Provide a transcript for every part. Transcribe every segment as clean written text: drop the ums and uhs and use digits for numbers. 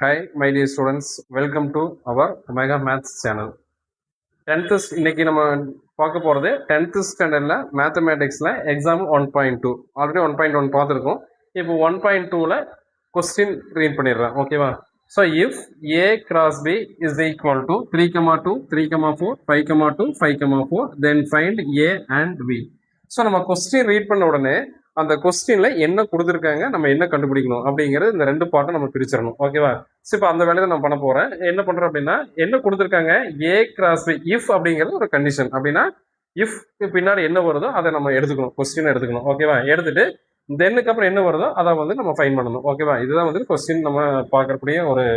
Hi, my dear students. Welcome to our Omega Maths channel. 10th இன்னைக்கு நம்ம பார்க்க போகிறது 10th ஸ்டாண்டர்டில் மேத்தமேட்டிக்ஸில் எக்ஸாம் 1.2 ஆல்ரெடி 1.1 பார்த்துருக்கோம். இப்போ 1.2ல் கொஸ்டின் ரீட் பண்ணிடுறேன். ஓகேவா? So if A cross B is equal to 3,2 3,4 5,2 5,4 then find A and B. So நம்ம கொஸ்டின் ரீட் பண்ண உடனே அந்த கொஸ்டின்ல என்ன கொடுத்துருக்காங்க, நம்ம என்ன கண்டுபிடிக்கணும் அப்படிங்கிறது இந்த ரெண்டு பாட்டும் நம்ம பிரிச்சிடணும். ஓகேவா? ஸோ இப்போ அந்த வேலையை நான் பண்ண போறேன். என்ன பண்றேன் அப்படின்னா, என்ன கொடுத்துருக்காங்க, ஏ கிராஸ் பி இஃப் அப்படிங்கிறது ஒரு கண்டிஷன். அப்படின்னா இஃப் பின்னாடி என்ன வருதோ அதை நம்ம எடுத்துக்கணும், கொஸ்டின் எடுத்துக்கணும். ஓகேவா? எடுத்துட்டு தென்னுக்கு அப்புறம் என்ன வருதோ அதை வந்து நம்ம ஃபைன் பண்ணணும். ஓகேவா? இதுதான் வந்து கொஸ்டின் நம்ம பார்க்கக்கூடிய ஒரு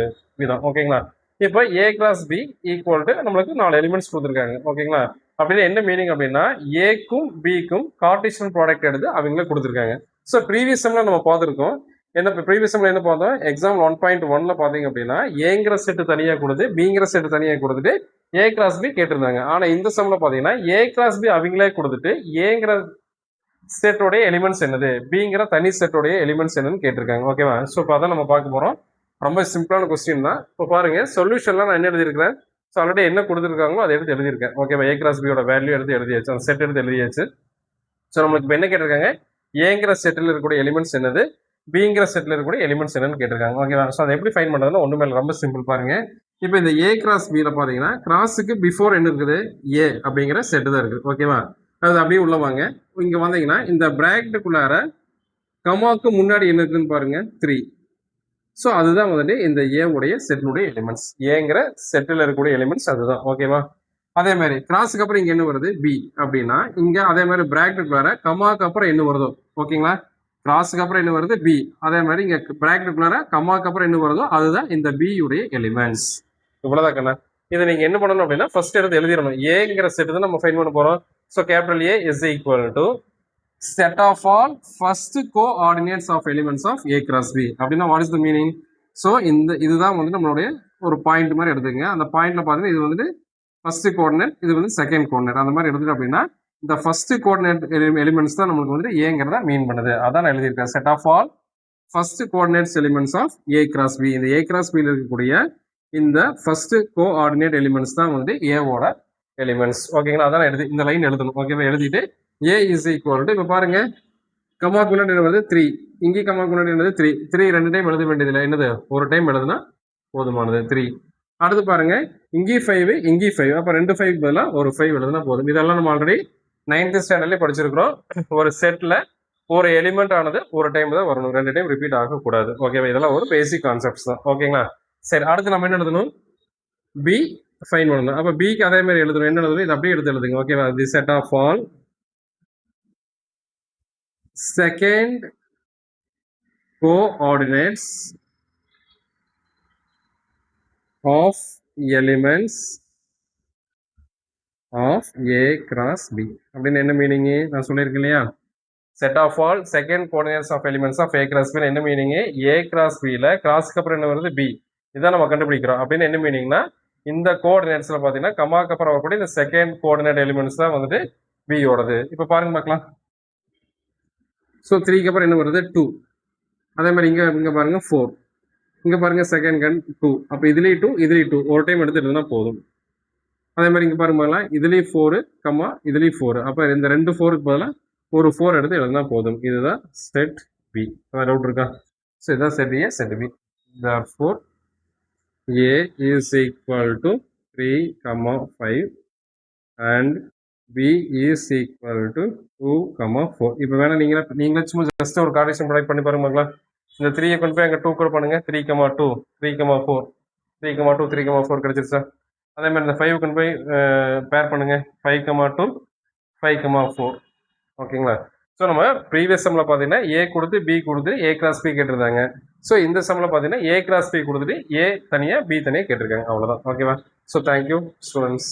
விதம். ஓகேங்களா? இப்போ A cross B equal to நம்மளுக்கு 4 எலிமெண்ட்ஸ் கொடுத்துருக்காங்க. ஓகேங்களா? அப்படின்னு என்ன மீனிங் அப்படின்னா, ஏக்கும் பிக்கும் கார்ட்டீசியன் ப்ராடக்ட் எடுத்து அவங்களே கொடுத்துருக்காங்க. ஸோ ப்ரீவியஸ் செம்ல நம்ம பார்த்துருக்கோம். என்ன ப்ரீவியஸ் செம்ல என்ன பார்த்தோம், எக்ஸாம் 1.1ல பார்த்தீங்க அப்படின்னா ஏங்கிற செட்டு தனியாக கொடுத்து பிங்கிற செட்டு தனியாக கொடுத்துட்டு ஏ கிராஸ் பி கேட்டிருந்தாங்க. ஆனால் இந்த செம்ல பார்த்தீங்கன்னா ஏ கிராஸ் பி அவங்களே கொடுத்துட்டு ஏங்கிற செட்டோடைய எலிமெண்ட்ஸ் என்னது, பிங்கிற தனி செட்டோடைய எலிமெண்ட்ஸ் என்னன்னு கேட்டிருக்காங்க. ஓகேவா? ஸோ இப்போ அதான் நம்ம பார்க்க போகிறோம். ரொம்ப சிம்பிளான கொஸ்டின் தான். இப்போ பாருங்க, சொல்யூஷன்லாம் நான் என்ன எழுதியிருக்கிறேன், ஸோ ஆல்ரெடி என்ன கொடுத்துருக்காங்களோ அதை எடுத்து எழுதியிருக்கேன். ஓகேவா? ஏ கிராஸ் பியோட வேல்யூ எடுத்து எழுதியாச்சு, அந்த செட் எடுத்து எழுதியாச்சு. ஸோ நம்மளுக்கு இப்போ என்ன கேட்டிருக்காங்க, ஏங்கிற செட்டில் இருக்கக்கூடிய எலிமெண்ட்ஸ் என்னது, பிங்கிற செட்டில் இருக்கக்கூடிய எலிமெண்ட்ஸ் என்னன்னு கேட்டிருக்காங்க. ஓகேவா? ஸோ அதை எப்படி ஃபைன் பண்ணுறதுன்னா ஒன்றுமே இல்லை, ரொம்ப சிம்பிள். பாருங்க, இப்போ இந்த ஏ கிராஸ் பியில் பார்த்தீங்கன்னா கிராஸுக்கு பிஃபோர் என்ன இருக்குது, ஏ அப்படிங்கிற செட்டு தான் இருக்குது. ஓகேவா? அது அப்படியே உள்ள வாங்க. இங்கே வந்தீங்கன்னா இந்த பிராக்கெட்டுக்குள்ளார கமாவுக்கு முன்னாடி என்ன இருக்குன்னு பாருங்க, 3. ஸோ அதுதான் வந்துட்டு இந்த ஏ உடைய செட்டினுடைய எலிமெண்ட்ஸ், ஏங்கிற செட்டில் இருக்கக்கூடிய எலிமெண்ட்ஸ் அதுதான். ஓகேவா? அதே மாதிரி கிராஸுக்கு அப்புறம் இங்க என்ன வருது, பி அப்படின்னா இங்க அதே மாதிரி பிராக்கெட் வேற கமாக்கு அப்புறம் என்ன வருதோ. ஓகேங்களா? கிராஸுக்கு அப்புறம் என்ன வருது, பி. அதே மாதிரி இங்க பிராக்கெட் வேற கமாக்கு அப்புறம் என்ன வருதோ அதுதான் இந்த பி உடைய எலிமெண்ட்ஸ். இவ்வளவுதான் கண்ணா. இதை நீங்க என்ன பண்ணணும் அப்படின்னா ஃபர்ஸ்ட் எடுத்து எழுதிடணும். ஏங்கிற செட்டு தான் நம்ம ஃபைன் பண்ண போறோம். So capital A is equal to set of all first coordinates of elements of a cross b. அப்படின்னா what is the meaning? So இதுதான் வந்து நம்மளுடைய ஒரு பாயிண்ட் மாதிரி எடுத்துக்கங்க. அந்த பாயிண்ட்ல பார்த்தீங்கன்னா இது வந்துட்டு ஃபர்ஸ்ட் கோஆர்டினேட், இது வந்து செகண்ட் கோஆர்டினேட். அந்த மாதிரி எடுத்துட்டு அப்படின்னா இந்த ஃபர்ஸ்ட் கோஆர்டினேட் எலிமெண்ட்ஸ் தான் நம்மளுக்கு வந்து ஏங்கிறத மீன் பண்ணுது. அதான் நான் எழுதியிருக்கேன், set of all first coordinates elements of A cross B. இந்த ஏ கிராஸ் பியில் இருக்கக்கூடிய இந்த ஃபர்ஸ்ட் கோஆர்டினேட் எலிமெண்ட்ஸ் தான் வந்து ஏவோட எலிமெண்ட்ஸ். ஓகேங்களா? அதான் எழுதி இந்த லைன் எழுதணும். ஓகேவா? எழுதிட்டு ஏ இஸ் ஈக்குவல் டு, இப்போ பாருங்க, கமாக்கு முன்னாடி வந்து 3, இங்கே கமாக்கு முன்னாடி என்னது 3. 3 2 டைம் எழுத வேண்டியதில்லை, என்னது ஒரு டைம் எழுதுனா போதுமானது, 3. அடுத்து பாருங்க, இங்கே 5 இங்கே 5, அப்போ 2 5 பதிலாக ஒரு 5 எழுதுனா போதும். இதெல்லாம் நம்ம ஆல்ரெடி 9th ஸ்டாண்டர்ட்லேயே படிச்சிருக்கிறோம். ஒரு செட்டில் ஒரு எலிமெண்ட் ஆனது ஒரு டைம் தான் வரணும், 2 டைம் ரிப்பீட் ஆகக்கூடாது. ஓகேவா? இதெல்லாம் ஒரு பேசிக் கான்செப்ட்ஸ் தான். ஓகேங்களா? சரி, அடுத்து நம்ம என்ன எழுதணும், பி ஃபைன் பண்ணணும். அப்போ பிக்கு அதே மாதிரி எழுதணும். என்ன எழுதணும், இது அப்படியே எடுத்து எழுதுங்க. ஓகேவா? The set of all second coordinates of elements of A cross B. அப்படின்னு என்ன மீனிங் நான் சொல்லியிருக்கேன் இல்லையா, set of all second coordinates of elements of A cross B. என்ன மீனிங், A cross B ல கிராஸ்க்கு அப்புறம் என்ன வருது, B. இதான் நம்ம கண்டுபிடிக்கிறோம். அப்படின்னு என்ன மீனிங்னா, இந்த கோஆர்டினேட்ஸ்ல பாத்தீங்கன்னா கமாக்கு அப்புறம் வரக்கூடிய இந்த செகண்ட் கோஆர்டினேட் எலிமெண்ட்ஸ் தான் வந்துட்டு B யோடது. இப்போ பாருங்க பார்க்கலாம். ஸோ 3க்கு அப்புறம் என்ன வருது, 2. அதே மாதிரி இங்கே பாருங்க 4, இங்கே பாருங்க செகண்ட் கன் 2. அப்போ இதுலேயும் 2 இதுலேயும் 2 ஒரு டைம் எடுத்துகிட்டு போதும். அதே மாதிரி இங்கே பாருங்க, இதுலேயும் 4 கம்மா இதுலேயும் 4. அப்போ இந்த 2 4க்கு பதிலாக ஒரு 4 எடுத்து எழுதுனா போதும். இதுதான் செட் பி. டவுட் இருக்கா? ஸோ இதுதான் set A, set B. therefore A is equal to 3, 5 and B is equal to 2, 4. இப்போ வேணா நீங்களே சும்மா ஜஸ்ட் ஒரு கார்டீசியன் ப்ராடக்ட் பண்ணி பாருங்க. இந்த 3 கொண்டு போய் அங்கே 2 கூட பண்ணுங்க. 3, 2, 3, 4, 3, 2, 3, 4 கிடைச்சிருச்சா? அதே மாதிரி இந்த 5 கொண்டு போய் பேர் பண்ணுங்க. 5, 2, 5, 4. ஓகேங்களா? ஸோ நம்ம ப்ரீவியஸ் செம்ல பார்த்தீங்கன்னா ஏ கொடுத்து பி கொடுத்து ஏ கிராஸ் பி கேட்டிருந்தாங்க. ஸோ இந்த செம்ல பார்த்தீங்கன்னா ஏ கிராஸ் பி கொடுத்துட்டு ஏ தனியாக பி தனியாக கேட்டிருக்காங்க. அவ்வளோதான். ஓகேவா? So thank you students.